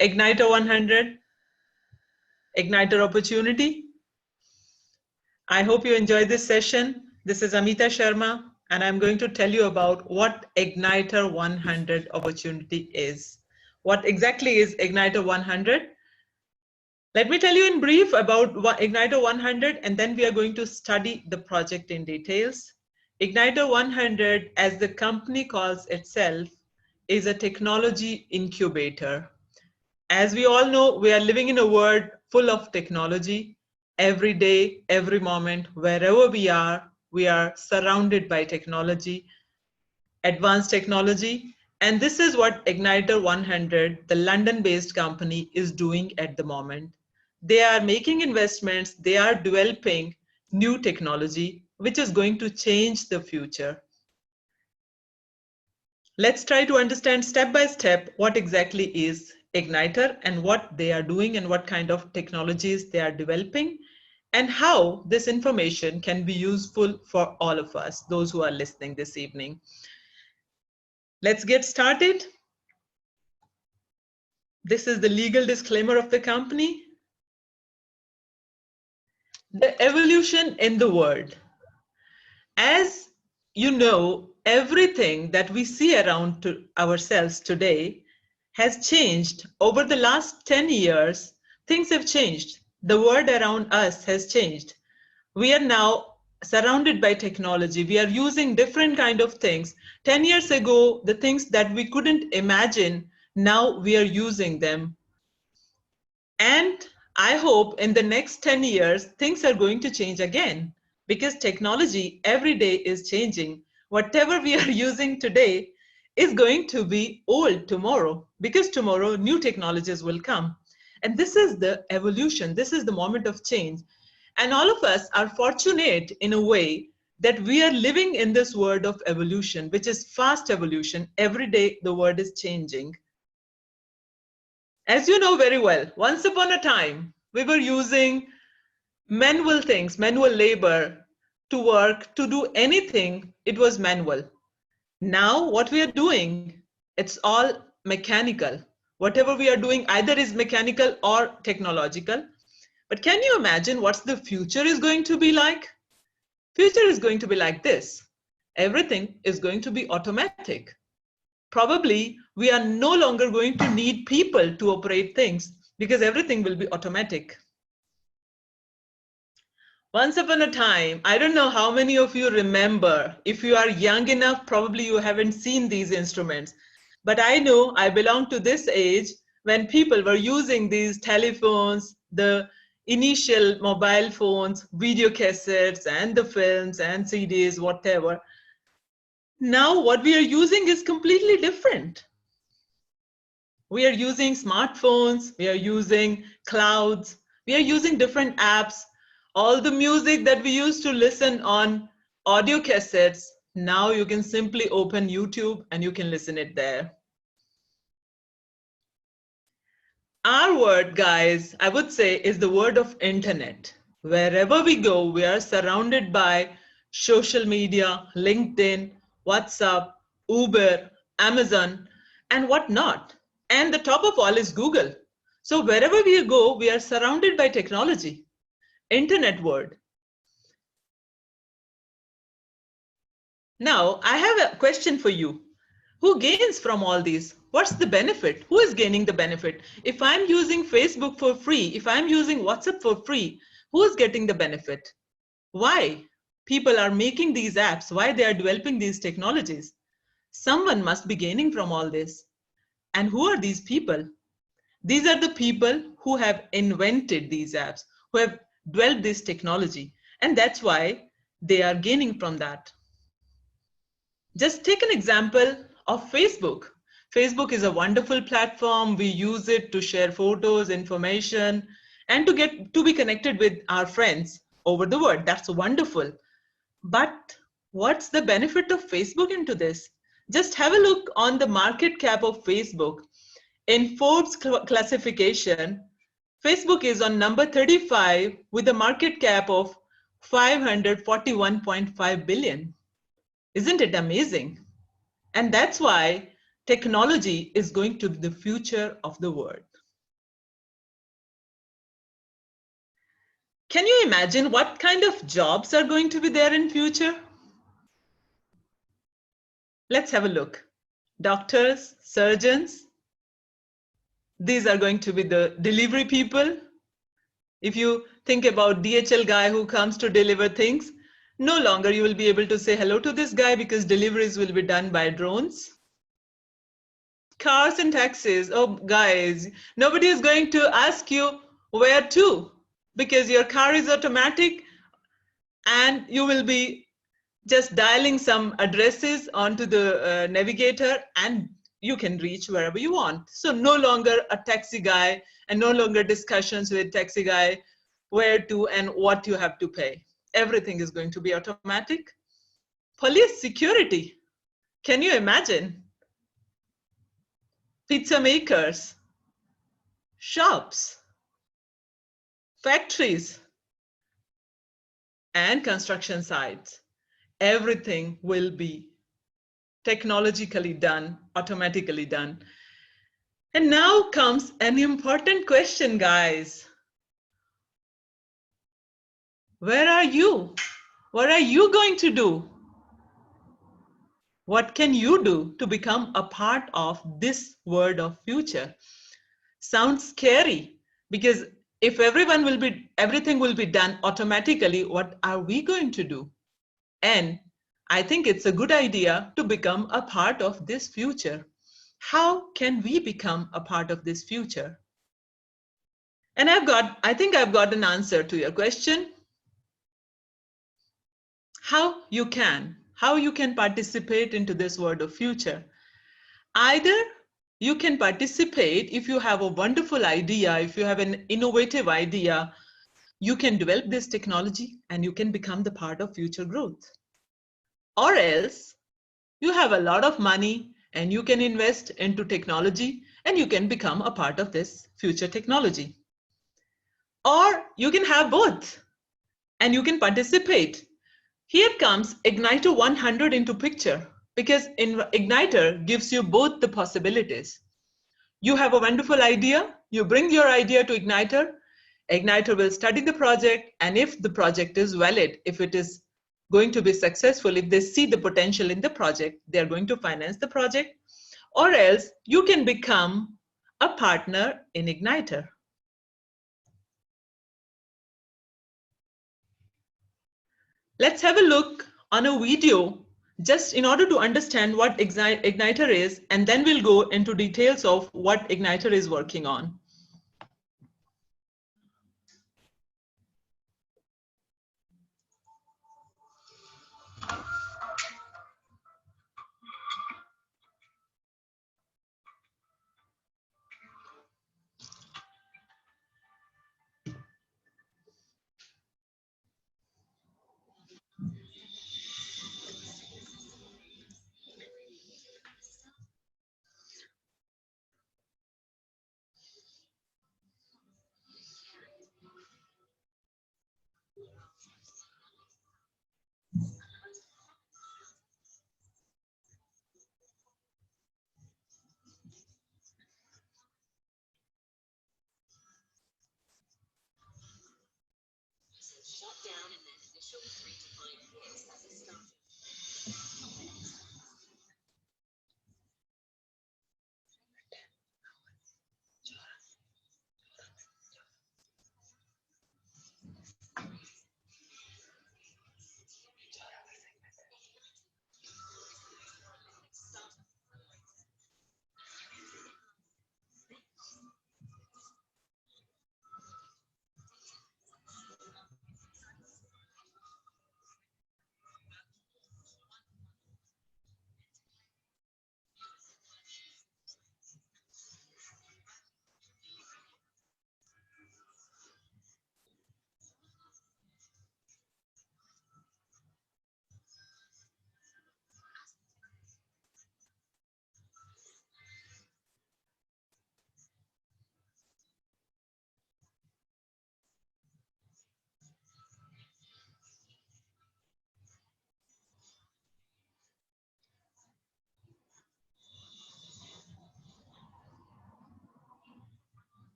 Igniter 100, Igniter opportunity. I hope you enjoyed this session. This is Amita Sharma, and I'm going to tell you about what Igniter 100 opportunity is. What exactly is Igniter 100? Let me tell you in brief about Igniter 100, and then we are going to study the project in details. Igniter 100, as the company calls itself, is a technology incubator. As we all know, we are living in a world full of technology. Every day, every moment, wherever we are surrounded by technology, advanced technology. And this is what Igniter 100, the London-based company, is doing at the moment. They are making investments, they are developing new technology, which is going to change the future. Let's try to understand step by step what exactly is Igniter and what they are doing and what kind of technologies they are developing and how this information can be useful for all of us, those who are listening this evening. Let's get started. This is the legal disclaimer of the company. The evolution in the world. As you know, everything that we see around to ourselves today has changed. Over the last 10 years, things have changed. The world around us has changed. We are now surrounded by technology. We are using different kind of things. 10 years ago, the things that we couldn't imagine, now we are using them. And I hope in the next 10 years, things are going to change again because technology every day is changing. Whatever we are using today is going to be old tomorrow because tomorrow new technologies will come. And this is the evolution. This is the moment of change. And all of us are fortunate in a way that we are living in this world of evolution, which is fast evolution. Every day the world is changing. As you know very well, once upon a time, we were using manual things, manual labor to work, to do anything, it was manual. Now what we are doing, it's all mechanical. Whatever we are doing either is mechanical or technological. But can you imagine what the future is going to be like? Future is going to be like this. Everything is going to be automatic. Probably we are no longer going to need people to operate things because everything will be automatic. Once upon a time, I don't know how many of you remember, if you are young enough, probably you haven't seen these instruments. But I know I belong to this age when people were using these telephones, the initial mobile phones, video cassettes, and the films and CDs, whatever. Now what we are using is completely different. We are using smartphones, we are using clouds, we are using different apps. All the music that we used to listen on audio cassettes, now you can simply open YouTube and you can listen it there. Our word, guys, I would say is the word of internet. Wherever we go, we are surrounded by social media, LinkedIn, WhatsApp, Uber, Amazon, and whatnot. And the top of all is Google. So wherever we go, we are surrounded by technology. Internet word. Now, I have a question for you. Who gains from all these? What's the benefit? Who is gaining the benefit? If I'm using Facebook for free, if I'm using WhatsApp for free, who is getting the benefit? Why people are making these apps? Why they are developing these technologies? Someone must be gaining from all this. And who are these people? These are the people who have invented these apps, who have developed this technology. And that's why they are gaining from that. Just take an example of Facebook. Facebook is a wonderful platform. We use it to share photos, information, and to be connected with our friends over the world. That's wonderful. But what's the benefit of Facebook into this? Just have a look on the market cap of Facebook. In Forbes classification, Facebook is on number 35 with a market cap of 541.5 billion. Isn't it amazing? And that's why technology is going to be the future of the world. Can you imagine what kind of jobs are going to be there in future? Let's have a look. Doctors, surgeons, these are going to be the delivery people. If you think about DHL guy who comes to deliver things, no longer you will be able to say hello to this guy because deliveries will be done by drones. Cars and taxis, oh guys, nobody is going to ask you where to because your car is automatic and you will be just dialing some addresses onto the navigator and you can reach wherever you want. So no longer a taxi guy and no longer discussions with taxi guy where to and what you have to pay. Everything is going to be automatic. Police security. Can you imagine? Pizza makers, shops, factories, and construction sites. Everything will be technologically done, automatically done. And now comes an important question, guys. Where are you? What are you going to do? What can you do to become a part of this world of future? Sounds scary because if everything will be done automatically, what are we going to do? And I think it's a good idea to become a part of this future. How can we become a part of this future? And I think I've got an answer to your question. How you can participate into this world of future. Either you can participate if you have a wonderful idea, if you have an innovative idea, you can develop this technology and you can become the part of future growth. Or else you have a lot of money and you can invest into technology and you can become a part of this future technology. Or you can have both and you can participate. Here comes Igniter100 into picture because Igniter gives you both the possibilities. You have a wonderful idea, you bring your idea to Igniter, Igniter will study the project, and if the project is valid, if it is going to be successful, if they see the potential in the project, they are going to finance the project, or else you can become a partner in Igniter. Let's have a look on a video just in order to understand what Igniter is, and then we'll go into details of what Igniter is working on.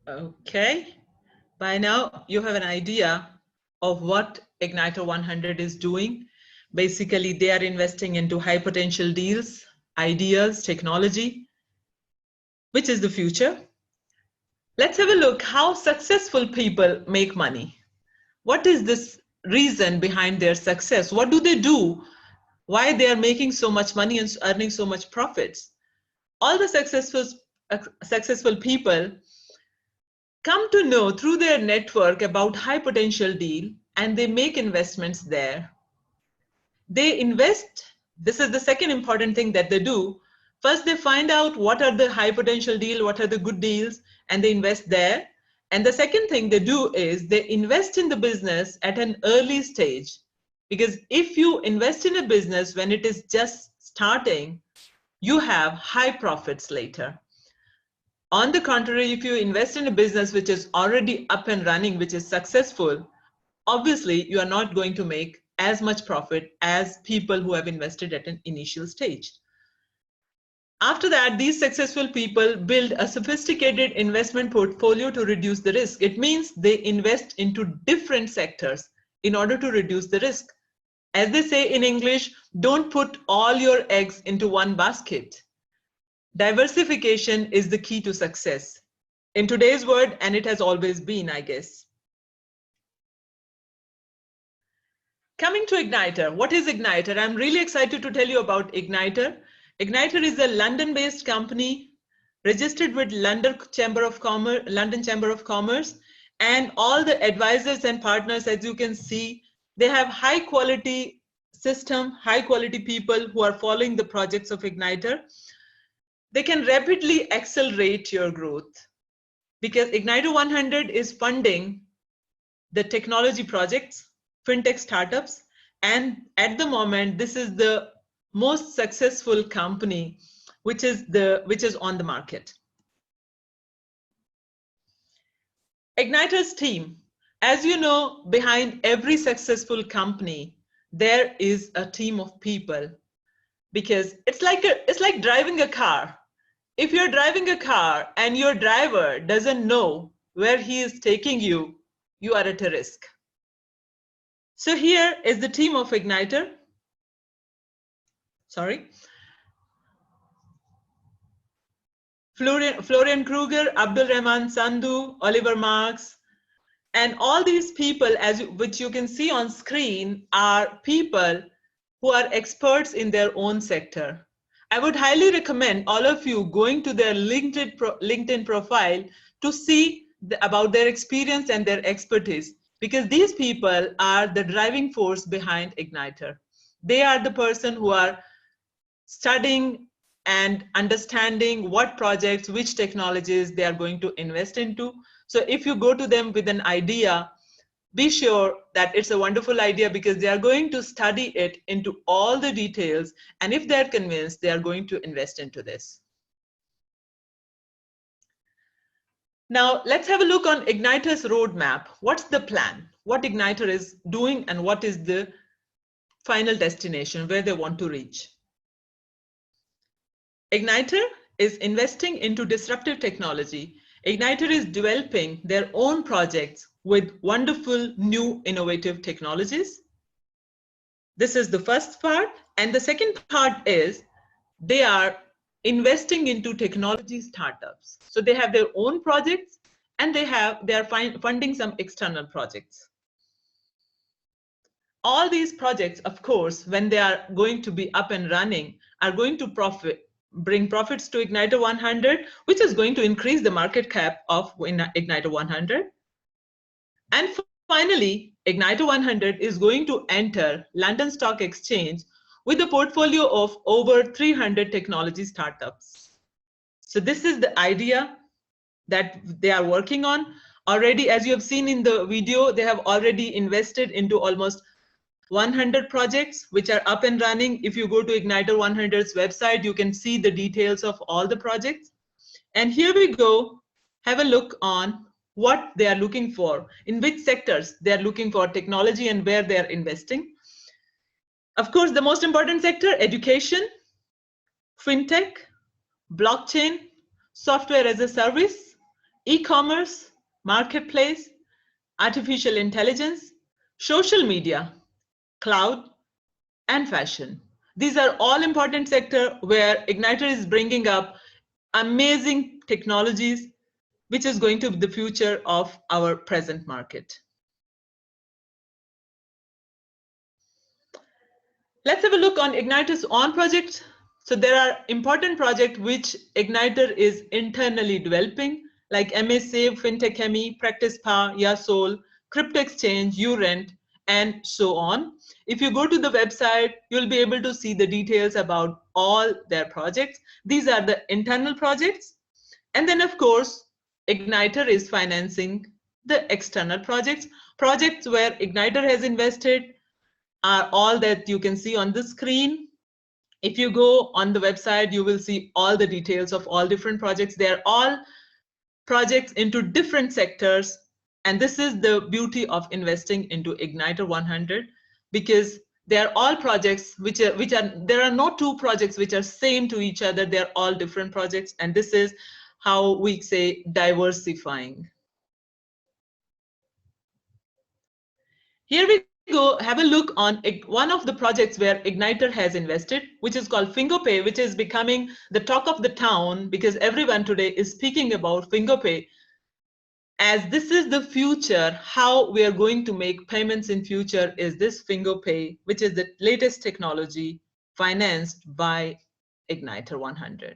Okay. By now, you have an idea of what Igniter 100 is doing. Basically, they are investing into high potential deals, ideas, technology, which is the future. Let's have a look how successful people make money. What is this reason behind their success? What do they do? Why they are making so much money and earning so much profits? All the successful people come to know through their network about high potential deal, and they make investments there. They invest. This is the second important thing that they do. First, they find out what are the high potential deal, what are the good deals, and they invest there. And the second thing they do is they invest in the business at an early stage. Because if you invest in a business when it is just starting, you have high profits later. On the contrary, if you invest in a business which is already up and running, which is successful, obviously you are not going to make as much profit as people who have invested at an initial stage. After that, these successful people build a sophisticated investment portfolio to reduce the risk. It means they invest into different sectors in order to reduce the risk. As they say in English, don't put all your eggs into one basket. Diversification is the key to success in today's world, and it has always been, I guess. Coming to Igniter, what is Igniter? I'm really excited to tell you about Igniter. Igniter is a London-based company registered with London Chamber of Commerce, and all the advisors and partners, as you can see, they have high quality system, high quality people who are following the projects of Igniter. They can rapidly accelerate your growth because Igniter 100 is funding the technology projects, fintech startups, and at the moment, this is the most successful company which is on the market. Igniter's team, as you know, behind every successful company, there is a team of people because it's like driving a car. If you're driving a car and your driver doesn't know where he is taking you, you are at a risk. So here is the team of Igniter. Sorry. Florian Kruger, Abdul Rahman Sandhu, Oliver Marx, and all these people, which you can see on screen, are people who are experts in their own sector. I would highly recommend all of you going to their LinkedIn profile to see about their experience and their expertise, because these people are the driving force behind Igniter. They are the person who are studying and understanding what projects, which technologies they are going to invest into. So if you go to them with an idea, be sure that it's a wonderful idea because they are going to study it into all the details. And if they're convinced, they are going to invest into this. Now, let's have a look on Igniter's roadmap. What's the plan? What Igniter is doing and what is the final destination where they want to reach? Igniter is investing into disruptive technology. Igniter is developing their own projects with wonderful new innovative technologies. This is the first part. And the second part is they are investing into technology startups. So they have their own projects and they are funding some external projects. All these projects, of course, when they are going to be up and running, are going to bring profits to Igniter 100, which is going to increase the market cap of Igniter 100. And finally, Igniter 100 is going to enter London Stock Exchange with a portfolio of over 300 technology startups. So this is the idea that they are working on. Already, as you have seen in the video, they have already invested into almost 100 projects which are up and running. If you go to Igniter 100's website, you can see the details of all the projects. And here we go, have a look on what they are looking for, in which sectors they are looking for technology and where they are investing. Of course, the most important sector, education, fintech, blockchain, software as a service, e-commerce, marketplace, artificial intelligence, social media, cloud, and fashion. These are all important sectors where Igniter is bringing up amazing technologies, which is going to be the future of our present market. Let's have a look on Igniter's own project. So there are important projects which Igniter is internally developing, like MSave, Fintech Chemi, Practice Power, Yasol, Crypto Exchange, URent, and so on. If you go to the website, you'll be able to see the details about all their projects. These are the internal projects. And then, of course, Igniter is financing the external projects. Projects where Igniter has invested are all that you can see on the screen. If you go on the website, you will see all the details of all different projects. They are all projects into different sectors. And this is the beauty of investing into Igniter100, because they are all projects there are no two projects which are same to each other. They're all different projects. And this is how we say diversifying. Here we go, have a look on one of the projects where Igniter has invested, which is called FingoPay, which is becoming the talk of the town because everyone today is speaking about FingoPay, as this is the future. How we are going to make payments in future is this FingoPay, which is the latest technology financed by Igniter100.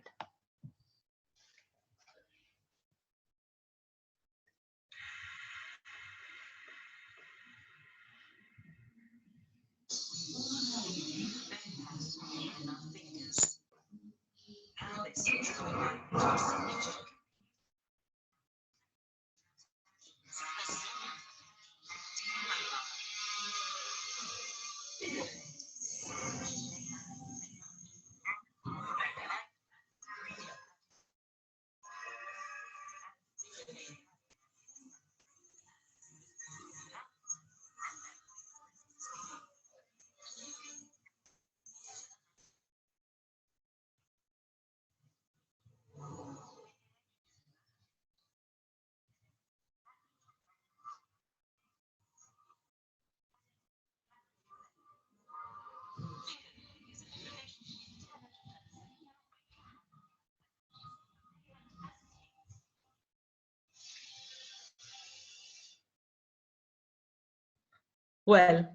Well,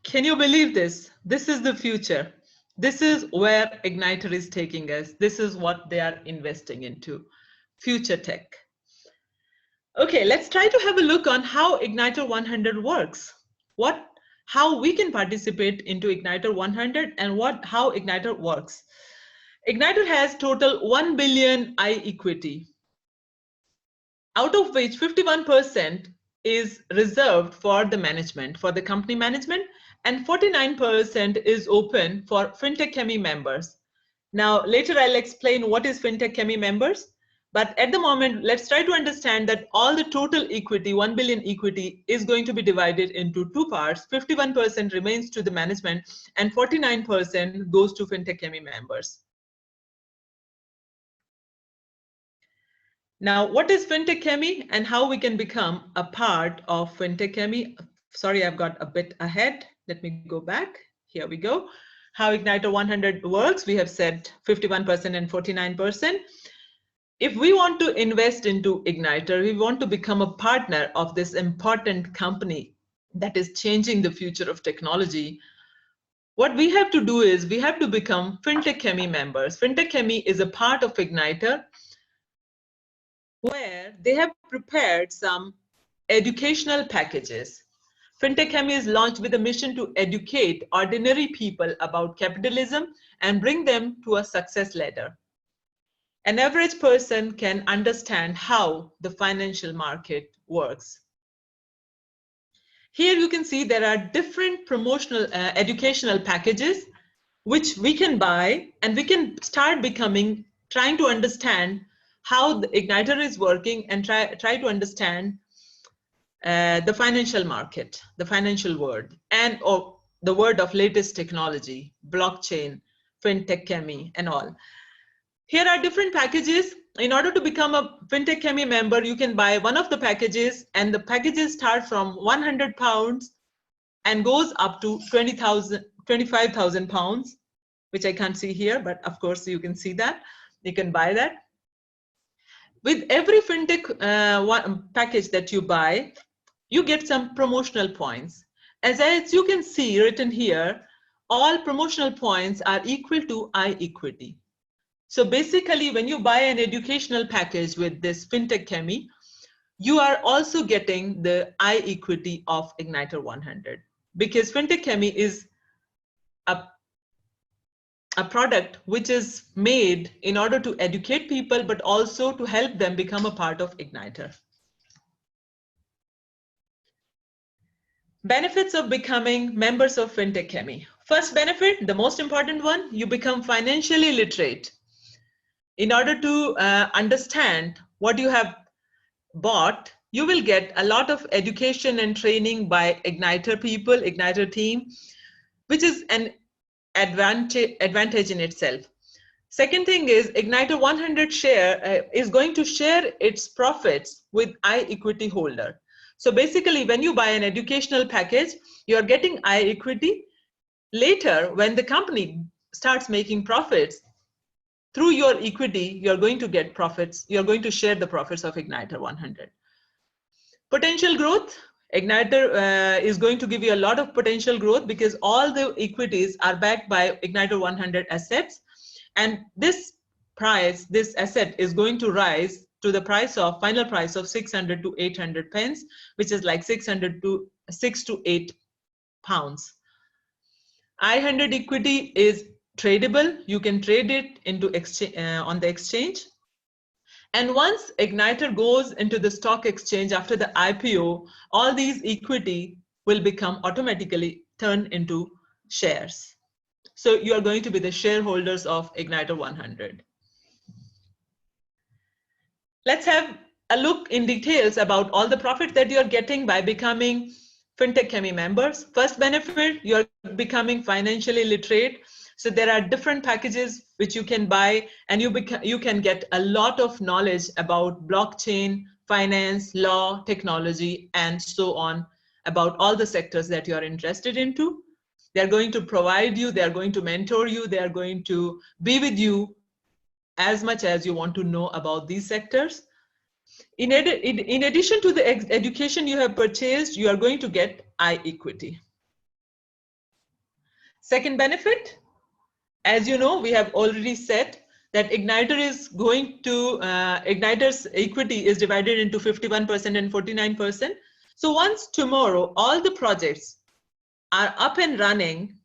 can you believe this? This is the future. This is where Igniter is taking us. This is what they are investing into, future tech. Okay, let's try to have a look on how Igniter100 works. How we can participate into Igniter100 and how Igniter works. Igniter has total 1 billion I equity, out of which 51% is reserved for the management, for the company management, and 49% is open for Fintech Chemi members. Now, later I'll explain what is Fintech Chemi members, but at the moment, let's try to understand that all the total equity, 1 billion equity, is going to be divided into two parts. 51% remains to the management and 49% goes to Fintech Chemi members. Now, what is Fintech Chemi and how we can become a part of Fintech Chemi? Sorry, I've got a bit ahead. Let me go back. Here we go. How Igniter100 works. We have said 51% and 49%. If we want to invest into Igniter, we want to become a partner of this important company that is changing the future of technology. What we have to do is we have to become Fintech Chemi members. Fintech Chemi is a part of Igniter, where they have prepared some educational packages. Fintech Chemi is launched with a mission to educate ordinary people about capitalism and bring them to a success ladder. An average person can understand how the financial market works. Here you can see there are different promotional educational packages which we can buy, and we can start trying to understand how the Igniter is working and try to understand the financial market, the financial world, and the world of latest technology, blockchain, Fintech Chemi, and all. Here are different packages. In order to become a FinTech Chemi member, you can buy one of the packages, and the packages start from £100 and goes up to 25,000 pounds, which I can't see here, but of course you can see that. You can buy that. With every FinTech package that you buy, you get some promotional points. As you can see written here, all promotional points are equal to iEquity. So basically, when you buy an educational package with this FinTech Chemi, you are also getting the iEquity of Igniter100, because FinTech Chemi is a product which is made in order to educate people, but also to help them become a part of Igniter. Benefits of becoming members of FinTech Chemi. First benefit, the most important one, you become financially literate. In order to understand what you have bought, you will get a lot of education and training by Igniter people, Igniter team, which is an advantage in itself. Second thing is Igniter100 share is going to share its profits with iEquity holder. So basically, when you buy an educational package, you're getting iEquity. Later, when the company starts making profits, through your equity, you're going to get profits. You're going to share the profits of Igniter100. Potential growth. Igniter is going to give you a lot of potential growth because all the equities are backed by Igniter100 assets. And this price, this asset is going to rise to the final price of 600 to 800 pence, which is like 6 to 8 pounds. I100 equity is tradable. You can trade it into on the exchange. And once Igniter goes into the stock exchange after the IPO, all these equity will become automatically turned into shares. So you are going to be the shareholders of Igniter100. Let's have a look in details about all the profits that you're getting by becoming FinTech Chemi members. First benefit, you're becoming financially literate. So there are different packages which you can buy, and you can get a lot of knowledge about blockchain, finance, law, technology, and so on, about all the sectors that you are interested into. They're going to provide you, they're going to mentor you, they're going to be with you as much as you want to know about these sectors. In addition to the education you have purchased, you are going to get iEquity. Second benefit, as you know, we have already said that Igniter is going to, Igniter's equity is divided into 51% and 49%. So once tomorrow, all the projects are up and running,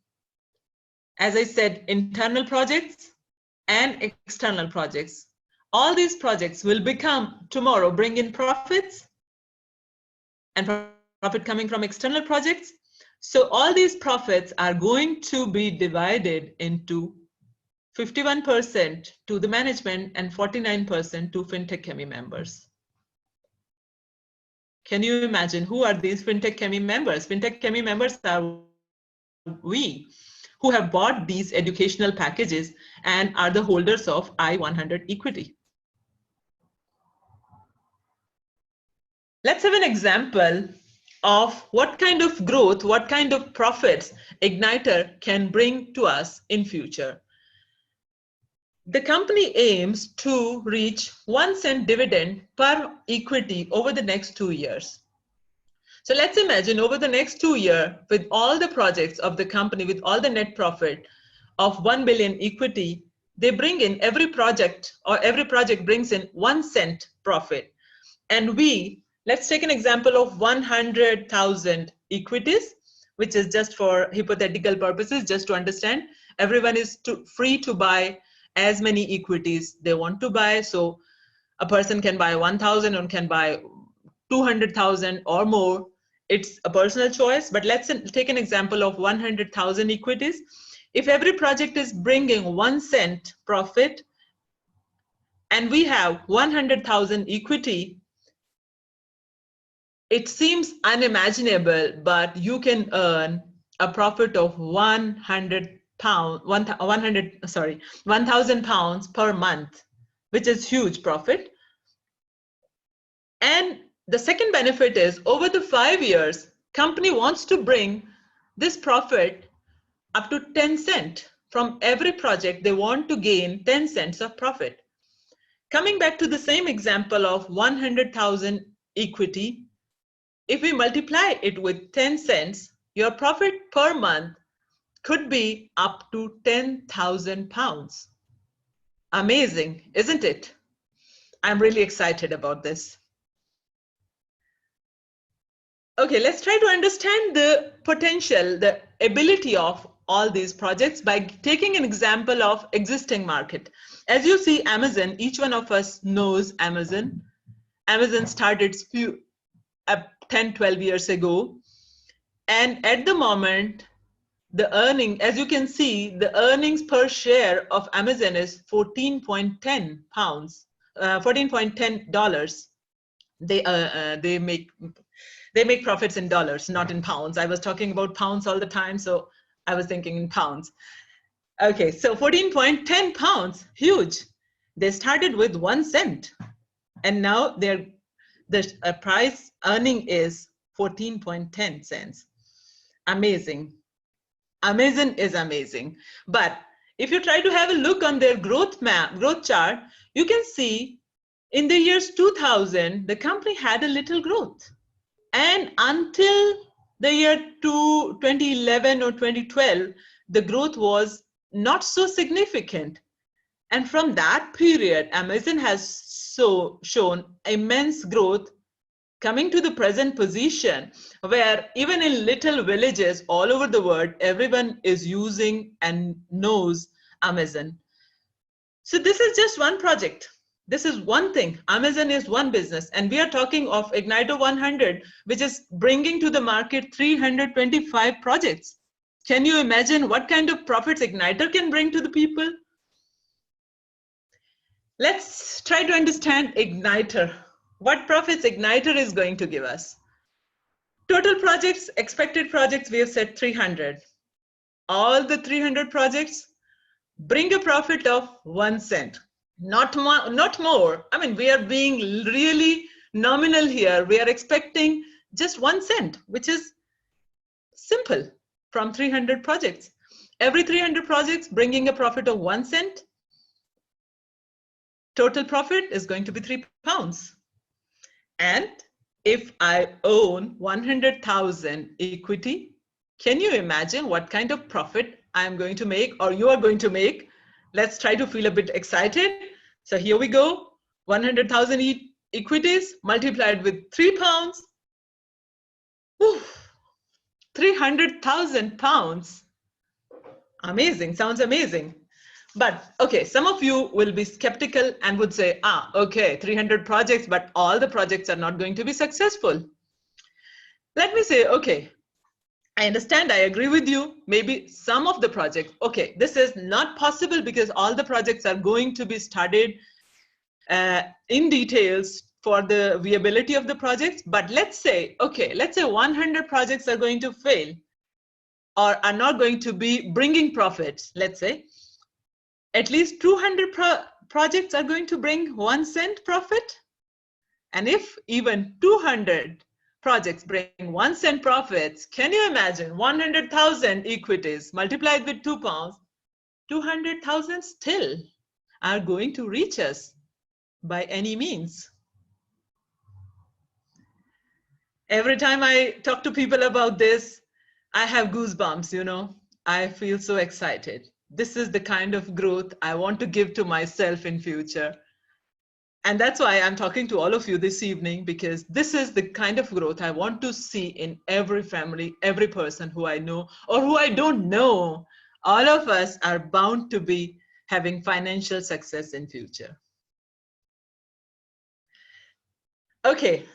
as I said, internal projects and external projects, all these projects will become tomorrow, bring in profits and profit coming from external projects. So all these profits are going to be divided into 51% to the management and 49% to FinTech Chemi members. Can you imagine who are these FinTech Chemi members? FinTech Chemi members are we who have bought these educational packages and are the holders of I100 equity. Let's have an example of what kind of growth, what kind of profits Igniter can bring to us in future. The company aims to reach 1 cent dividend per equity over the next 2 years. So let's imagine over the next 2 years, with all the projects of the company, with all the net profit of 1 billion equity, they bring in every project brings in 1 cent profit. And let's take an example of 100,000 equities, which is just for hypothetical purposes, just to understand. Everyone is free to buy as many equities they want to buy. So a person can buy 1,000 or can buy 200,000 or more. It's a personal choice, but let's take an example of 100,000 equities. If every project is bringing 1 cent profit and we have 100,000 equity, it seems unimaginable, but you can earn a profit of 1,000 pounds per month. which is huge profit. And the second benefit is over the 5 years, company wants to bring this profit up to 10 cents. From every project, they want to gain 10 cents of profit. Coming back to the same example of 100,000 equity, if we multiply it with 10 cents, your profit per month could be up to 10,000 pounds. Amazing, isn't it? I'm really excited about this. Okay, let's try to understand the potential, the ability of all these projects by taking an example of existing market. As you see, Amazon, each one of us knows Amazon. Amazon started 10, 12 years ago. And at the moment, the earning, as you can see, the earnings per share of Amazon is 14.10 pounds, $14.10. They make profits in dollars, not in pounds. I was talking about pounds all the time, so I was thinking in pounds. Okay, so 14.10 pounds, huge. They started with 1 cent, and now the price earning is 14.10 cents. Amazing. Amazon is amazing. But if you try to have a look on their growth chart, you can see in the years 2000, the company had a little growth. And until the year 2011 or 2012, the growth was not so significant. And from that period, Amazon has shown immense growth, coming to the present position where even in little villages all over the world, everyone is using and knows Amazon. So this is just one project. This is one thing. Amazon is one business, and we are talking of Igniter100, which is bringing to the market 325 projects. Can you imagine what kind of profits Igniter can bring to the people? Let's try to understand Igniter. What profits Igniter is going to give us? Total projects, expected projects, we have said 300. All the 300 projects bring a profit of 1 cent. Not more. I mean, we are being really nominal here. We are expecting just 1 cent, which is simple from 300 projects. Every 300 projects bringing a profit of 1 cent. Total profit is going to be 3 pounds. And if I own 100,000 equity, can you imagine what kind of profit I'm going to make, or you are going to make? Let's try to feel a bit excited. So here we go, 100,000 equities multiplied with 3 pounds. Whew. 300,000 pounds. Amazing, sounds amazing. But okay, some of you will be skeptical and would say, okay, 300 projects, but all the projects are not going to be successful. Let me say, okay, I understand, I agree with you. Maybe some of the projects, okay, this is not possible because all the projects are going to be studied in details for the viability of the projects. But let's say, okay, let's say 100 projects are going to fail or are not going to be bringing profits, let's say. At least 200 projects are going to bring 1 cent profit. And if even 200 projects bring 1 cent profits, can you imagine 100,000 equities multiplied with 2 pounds? 200,000 still are going to reach us by any means. Every time I talk to people about this, I have goosebumps, you know. I feel so excited. This is the kind of growth I want to give to myself in future. And that's why I'm talking to all of you this evening, because this is the kind of growth I want to see in every family, every person who I know or who I don't know. All of us are bound to be having financial success in future. Okay,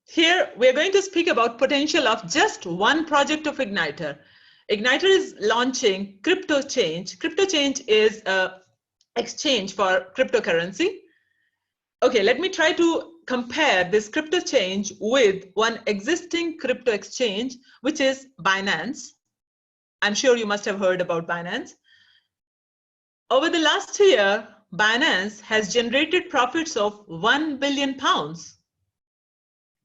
here we're going to speak about potential of just one project of Igniter. Igniter is launching Crypto Change. Crypto Change is an exchange for cryptocurrency. Okay, let me try to compare this Crypto Change with one existing crypto exchange, which is Binance. I'm sure you must have heard about Binance. Over the last year, Binance has generated profits of £1 billion.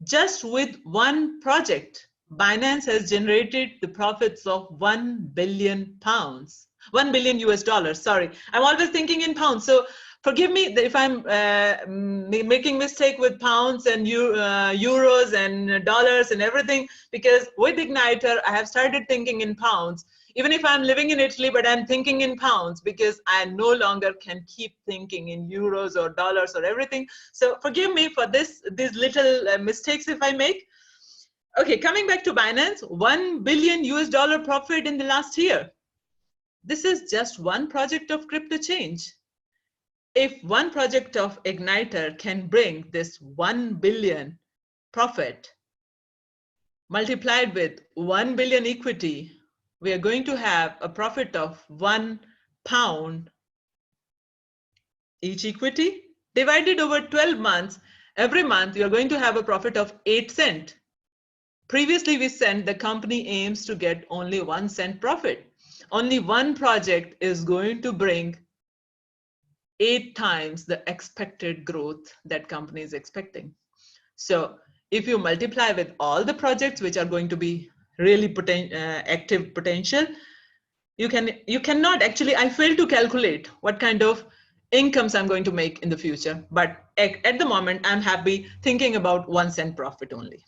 Just with one project, Binance has generated the profits of £1 billion. $1 billion US, sorry. I'm always thinking in pounds. So forgive me if I'm making mistake with pounds and euros and dollars and everything, because with Igniter, I have started thinking in pounds. Even if I'm living in Italy, but I'm thinking in pounds because I no longer can keep thinking in euros or dollars or everything. So forgive me for these little mistakes if I make. Okay, coming back to Binance, $1 billion US profit in the last year. This is just one project of crypto change. If one project of Igniter can bring this 1 billion profit multiplied with 1 billion equity, we are going to have a profit of £1 each equity divided over 12 months. Every month, you are going to have a profit of 8 cents. Previously, we said the company aims to get only 1 cent profit. Only one project is going to bring 8 times the expected growth that company is expecting. So if you multiply with all the projects which are going to be really active potential, you cannot actually, I failed to calculate what kind of incomes I'm going to make in the future. But at the moment, I'm happy thinking about 1 cent profit only.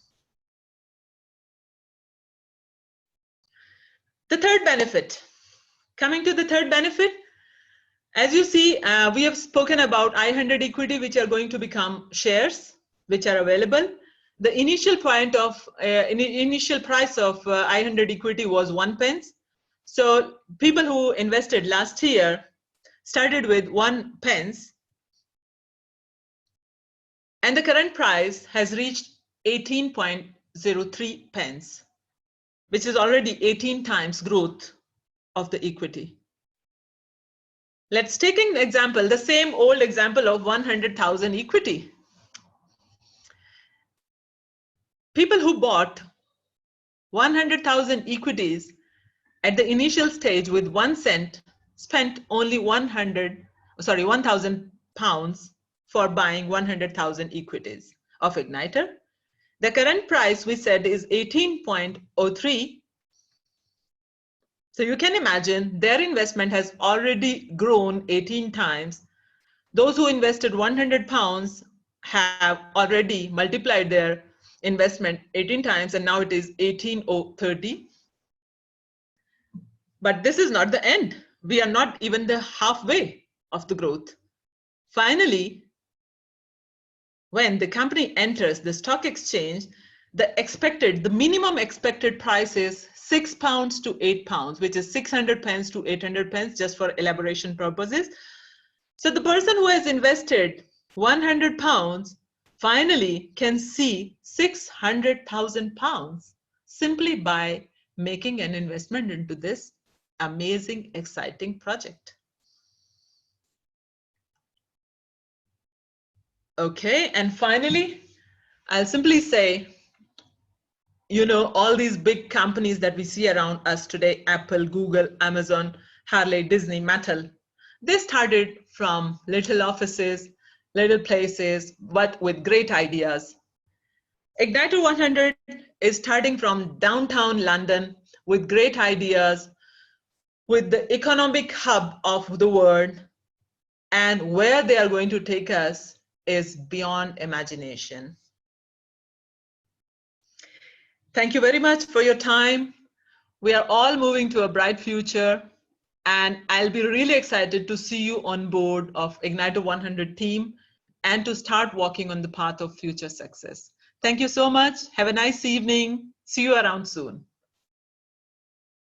The third benefit. Coming to the third benefit, as you see, we have spoken about I100 equity, which are going to become shares, which are available. The initial point of initial price of I100 equity was 1 pence. So people who invested last year started with 1 pence, and the current price has reached 18.03 pence, which is already 18 times growth of the equity. Let's take an example, the same old example of 100,000 equity. People who bought 100,000 equities at the initial stage with 1 cent spent only 1,000 pounds for buying 100,000 equities of Igniter. The current price we said is 18.03. So you can imagine their investment has already grown 18 times. Those who invested 100 pounds have already multiplied their investment 18 times, and now it is 18.30. But this is not the end. We are not even the halfway of the growth. Finally, when the company enters the stock exchange, the minimum expected price is £6 to £8, which is 600 pence to 800 pence, just for elaboration purposes. So the person who has invested 100 pounds finally can see 600,000 pounds simply by making an investment into this amazing, exciting project. Okay, and finally, I'll simply say, you know, all these big companies that we see around us today, Apple, Google, Amazon, Harley, Disney, Mattel, they started from little offices, little places, but with great ideas. Igniter100 is starting from downtown London with great ideas, with the economic hub of the world, and where they are going to take us is beyond imagination. Thank you very much for your time. We are all moving to a bright future, and I'll be really excited to see you on board of Igniter100 team and to start walking on the path of future success. Thank you so much. Have a nice evening. See you around soon.